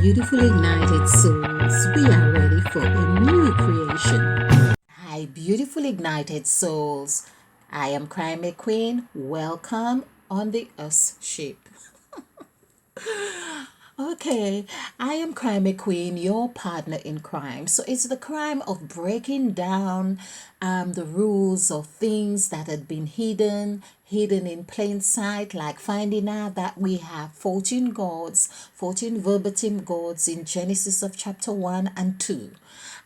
beautiful ignited souls, we are ready for a new creation. Hi, beautiful ignited souls. I am Crime Queen. Welcome on the Us ship. Okay, I am Crime Queen, your partner in crime. So it's the crime of breaking down the rules of things that had been hidden in plain sight, like finding out that we have 14 gods, 14 verbatim gods in Genesis of chapter 1 and 2.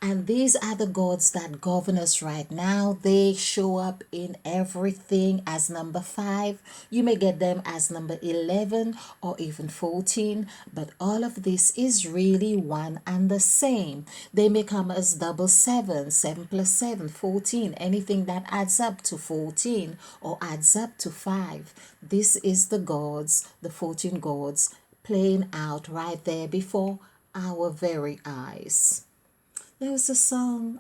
And these are the gods that govern us right now. They show up in everything as number 5. You may get them as number 11 or even 14, but all of this is really one and the same. They may come as double 7, 7 plus 7, 14, anything that adds up to 14 or adds up to 5. This is the gods, the 14 gods, playing out right there before our very eyes. There was a song,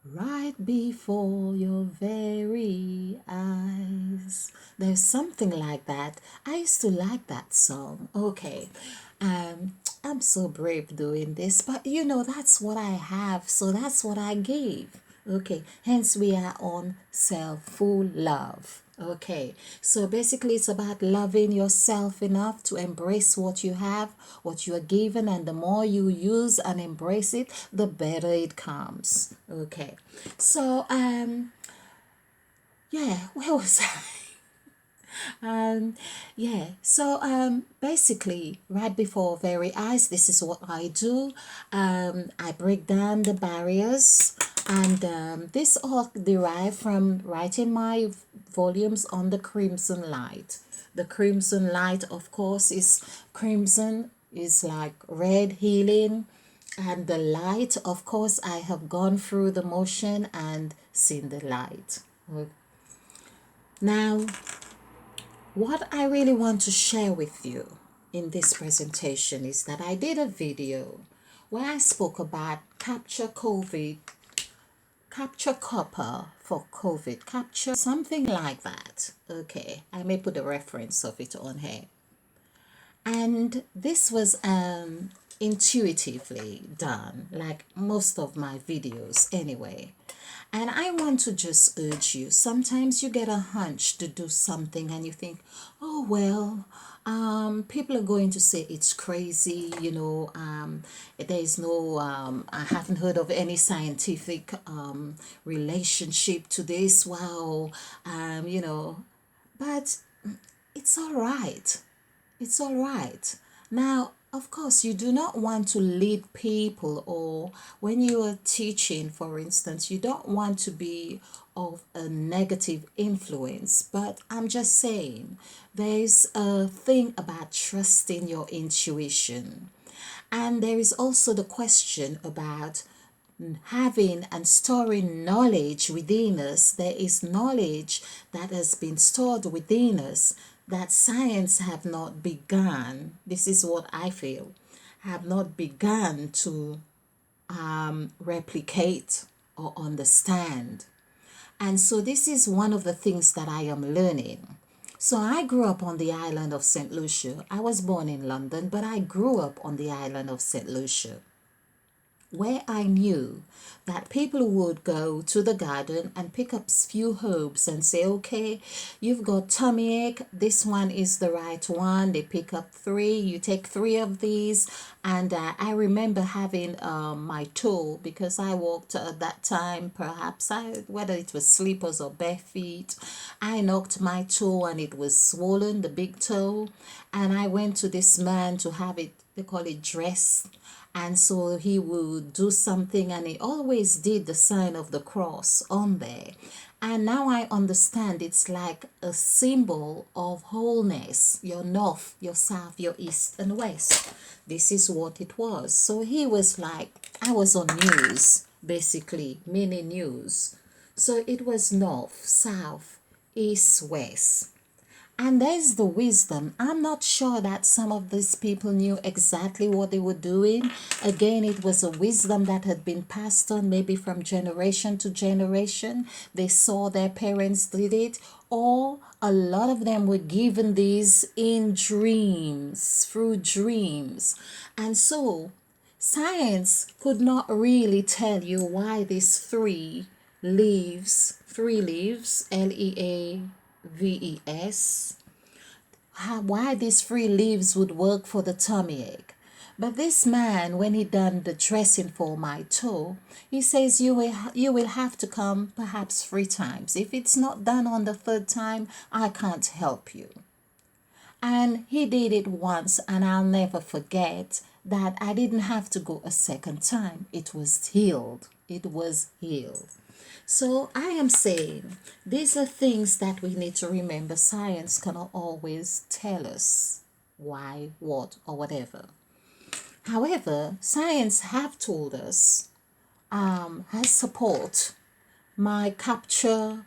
right before your very eyes. There's something like that. I used to like that song. Okay. I'm so brave doing this, but that's what I have, so that's what I gave. Okay, hence we are on self-full love. Okay, so basically it's about loving yourself enough to embrace what you have, what you are given, and the more you use and embrace it, the better it comes. Okay, so yeah, where was I? Basically, right before very eyes, this is what I do. I break down the barriers, and this all derived from writing my volumes on the crimson light. The crimson light, of course, is crimson, is like red healing, and the light, of course, I have gone through the motion and seen the light. Now, what I really want to share with you in this presentation is that I did a video where I spoke about capture COVID, capture copper for COVID, capture something like that. Okay, I may put a reference of it on here. And this was intuitively done, like most of my videos anyway. And I want to just urge you, sometimes you get a hunch to do something and you think, oh, well, people are going to say it's crazy, there is no, I haven't heard of any scientific relationship to this. Wow, but it's all right. It's all right. Now, of course, you do not want to lead people, or when you are teaching, for instance, you don't want to be of a negative influence. But I'm just saying, there's a thing about trusting your intuition. And there is also the question about having and storing knowledge within us. There is knowledge that has been stored within us that science have not begun. This is what I feel, have not begun to replicate or understand. And so this is one of the things that I am learning. So I grew up on the island of St. Lucia. I was born in London, but I grew up on the island of St. Lucia, where I knew that people would go to the garden and pick up few herbs and say, okay, you've got tummy ache, this one is the right one. They pick up 3, you take 3 of these. And I remember having my toe, because I walked at that time, perhaps whether it was slippers or bare feet, I knocked my toe and it was swollen, the big toe. And I went to this man to have it, they call it dressed. And so he would do something, and he always did the sign of the cross on there. And now I understand it's like a symbol of wholeness, your north, your south, your east and west. This is what it was. So he was like, I was on news, basically, mini news. So it was north, south, east, west. And there's the wisdom. I'm not sure that some of these people knew exactly what they were doing. Again, it was a wisdom that had been passed on maybe from generation to generation. They saw their parents did it, or a lot of them were given these in dreams, through dreams. And so science could not really tell you why these three leaves, leaves, why these three leaves would work for the tummy ache. But this man, when he done the dressing for my toe, he says you will have to come perhaps 3 times. If it's not done on the third time, I can't help you. And he did it once, and I'll never forget that I didn't have to go a second time. It was healed. It was healed. So I am saying these are things that we need to remember. Science cannot always tell us why, what, or whatever. However, science have told us, has support my capture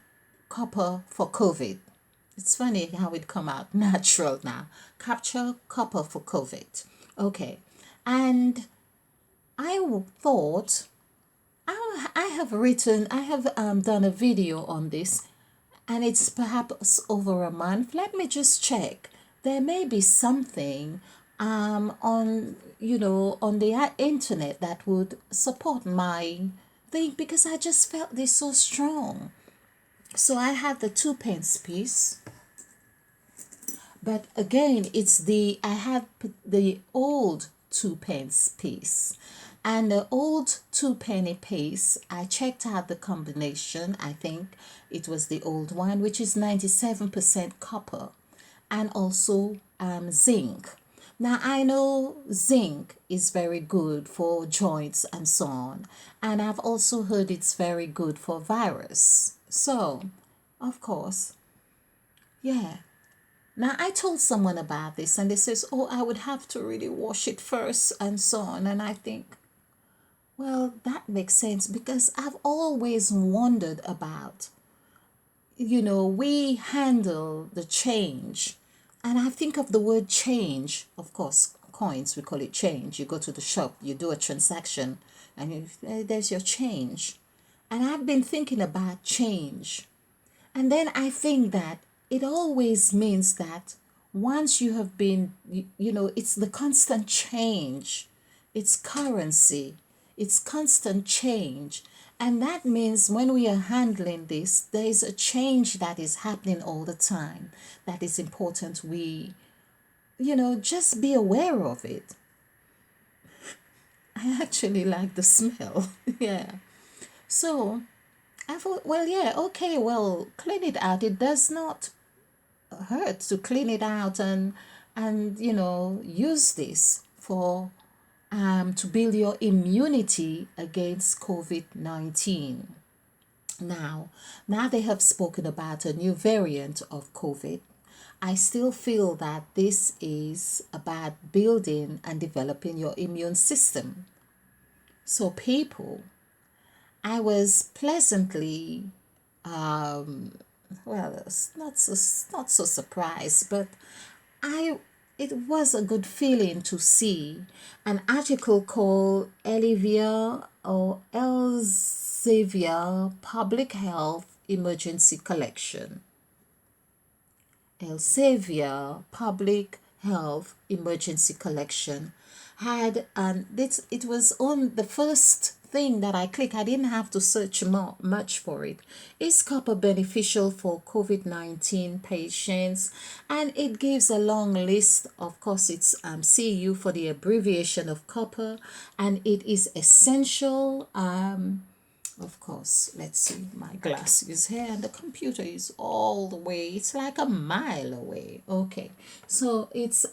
copper for COVID. It's funny how it come out natural now. Capture copper for COVID. Okay. And thought I have done a video on this, and it's perhaps over a month. Let me just check. There may be something on on the internet that would support my thing, because I just felt this so strong. So I have the 2 pence piece, but again, I have the old 2 pence piece. And the old 2 penny piece, I checked out the combination. I think it was the old one, which is 97% copper and also zinc. Now, I know zinc is very good for joints and so on. And I've also heard it's very good for virus. So, of course, yeah. Now, I told someone about this, and they says, oh, I would have to really wash it first and so on. And I think, well, that makes sense, because I've always wondered about, we handle the change. And I think of the word change, of course, coins, we call it change. You go to the shop, you do a transaction, and there's your change. And I've been thinking about change. And then I think that it always means that once you have been, it's the constant change, it's currency, it's constant change. And that means when we are handling this, there is a change that is happening all the time. That is important. We, just be aware of it. I actually like the smell. Yeah. So I thought, well, yeah, okay, well, clean it out. It does not hurt to clean it out and use this for to build your immunity against COVID-19. Now they have spoken about a new variant of COVID. I still feel that this is about building and developing your immune system. So people, I was pleasantly, well, it's not so surprised, but I it was a good feeling to see an article called Elsevier Public Health Emergency Collection. Elsevier Public Health Emergency Collection had, and it was on the first thing that I clicked. I didn't have to search much for it. Is copper beneficial for COVID-19 patients? And it gives a long list. Of course, it's CU for the abbreviation of copper, and it is essential. Of course, let's see, my glass is here and the computer is all the way, it's like a mile away. Okay, so it's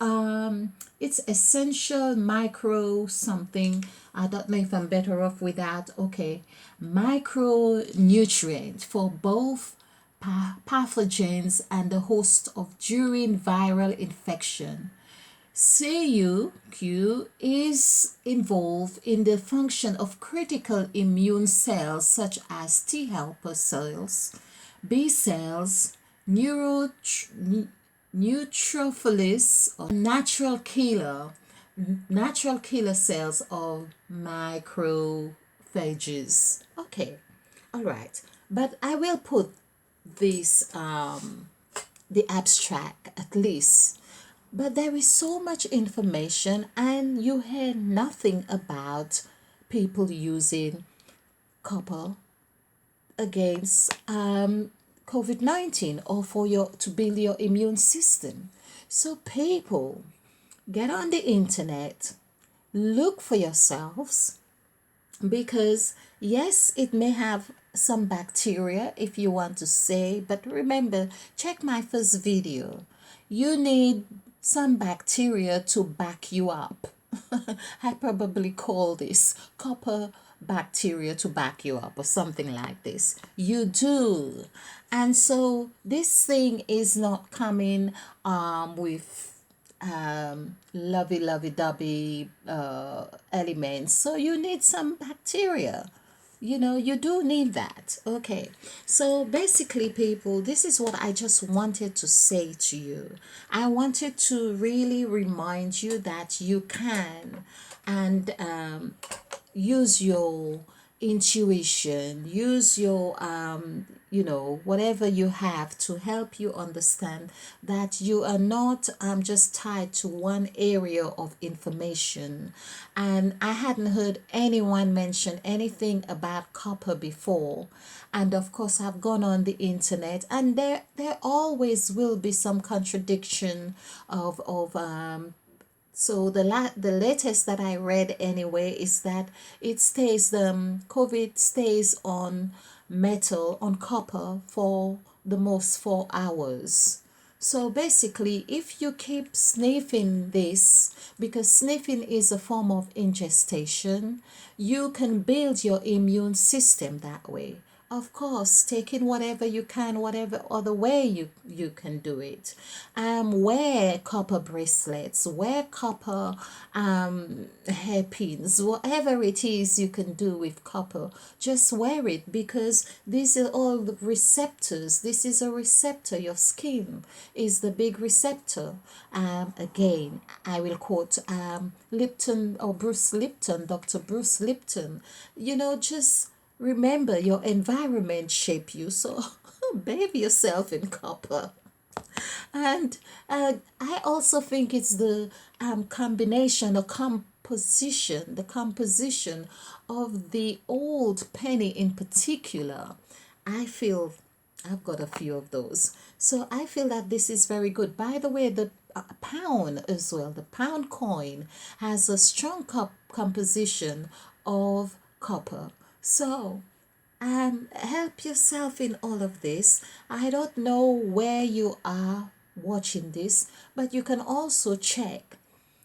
essential micro something. I don't know if I'm better off with that. Okay, micronutrient for both pathogens and the host of during viral infection. CuQ is involved in the function of critical immune cells such as T helper cells, B cells, neutrophils, or natural killer cells of macrophages. Okay, all right, but I will put this the abstract at least But there is so much information, and you hear nothing about people using copper against COVID-19 or for your to build your immune system. So people, get on the internet, look for yourselves, because yes, it may have some bacteria if you want to say, but remember, check my first video. You need some bacteria to back you up. I probably call this copper bacteria to back you up or something like this. You do. And so this thing is not coming with lovey-dovey elements. So you need some bacteria. You do need that. Okay. So basically, people, this is what I just wanted to say to you. I wanted to really remind you that you can, and use your intuition, use your whatever you have to help you understand that you are not just tied to one area of information. And I hadn't heard anyone mention anything about copper before, and of course I've gone on the internet, and there always will be some contradiction of so the latest that I read anyway is that it stays COVID stays on metal, on copper, for the most 4 hours. So basically, if you keep sniffing this, because sniffing is a form of ingestion, you can build your immune system that way. Of course, taking whatever you can, whatever other way you can do it. Wear copper bracelets, wear copper hairpins, whatever it is you can do with copper. Just wear it, because these are all the receptors. This is a receptor. Your skin is the big receptor. Again, I will quote Lipton, or Bruce Lipton, Dr. Bruce Lipton. Just remember, your environment shape you, so bathe yourself in copper. And I also think it's the combination or the composition of the old penny in particular. I feel I've got a few of those. So I feel that this is very good. By the way, the pound as well, the pound coin has a strong composition of copper. So help yourself in all of this. I don't know where you are watching this, but you can also check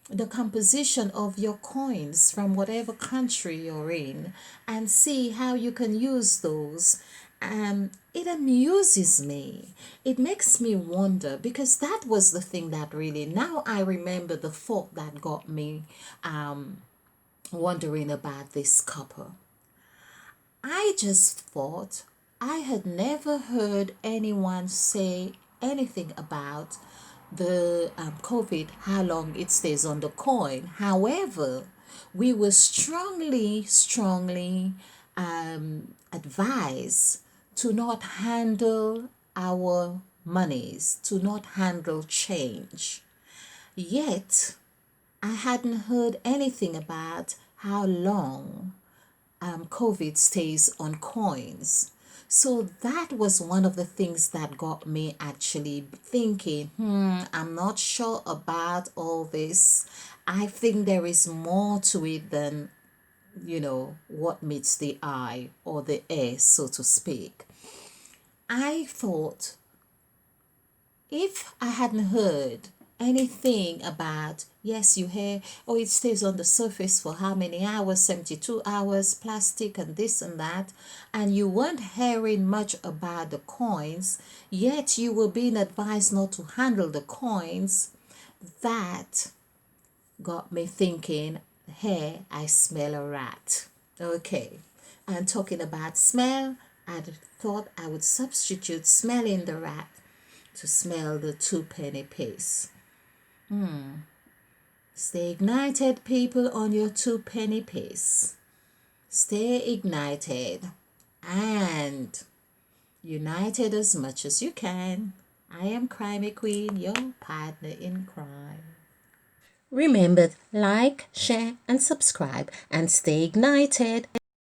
the composition of your coins from whatever country you're in and see how you can use those. It amuses me. It makes me wonder, because that was the thing that really, now I remember the thought that got me wondering about this copper. I just thought I had never heard anyone say anything about the COVID, how long it stays on the coin. However, we were strongly advised to not handle our monies, to not handle change. Yet, I hadn't heard anything about how long COVID stays on coins. So that was one of the things that got me actually thinking, I'm not sure about all this. I think there is more to it than, what meets the eye or the ear, so to speak. I thought, if I hadn't heard anything about, yes, you hear, oh, it stays on the surface for how many hours, 72 hours, plastic and this and that, and you weren't hearing much about the coins, yet you were being advised not to handle the coins, that got me thinking, hey, I smell a rat. Okay, and talking about smell, I thought I would substitute smelling the rat to smell the two-penny piece. Stay ignited, people, on your two-penny piece. Stay ignited and united as much as you can. I am Crimey Queen, your partner in crime. Remember, like, share, and subscribe, and stay ignited.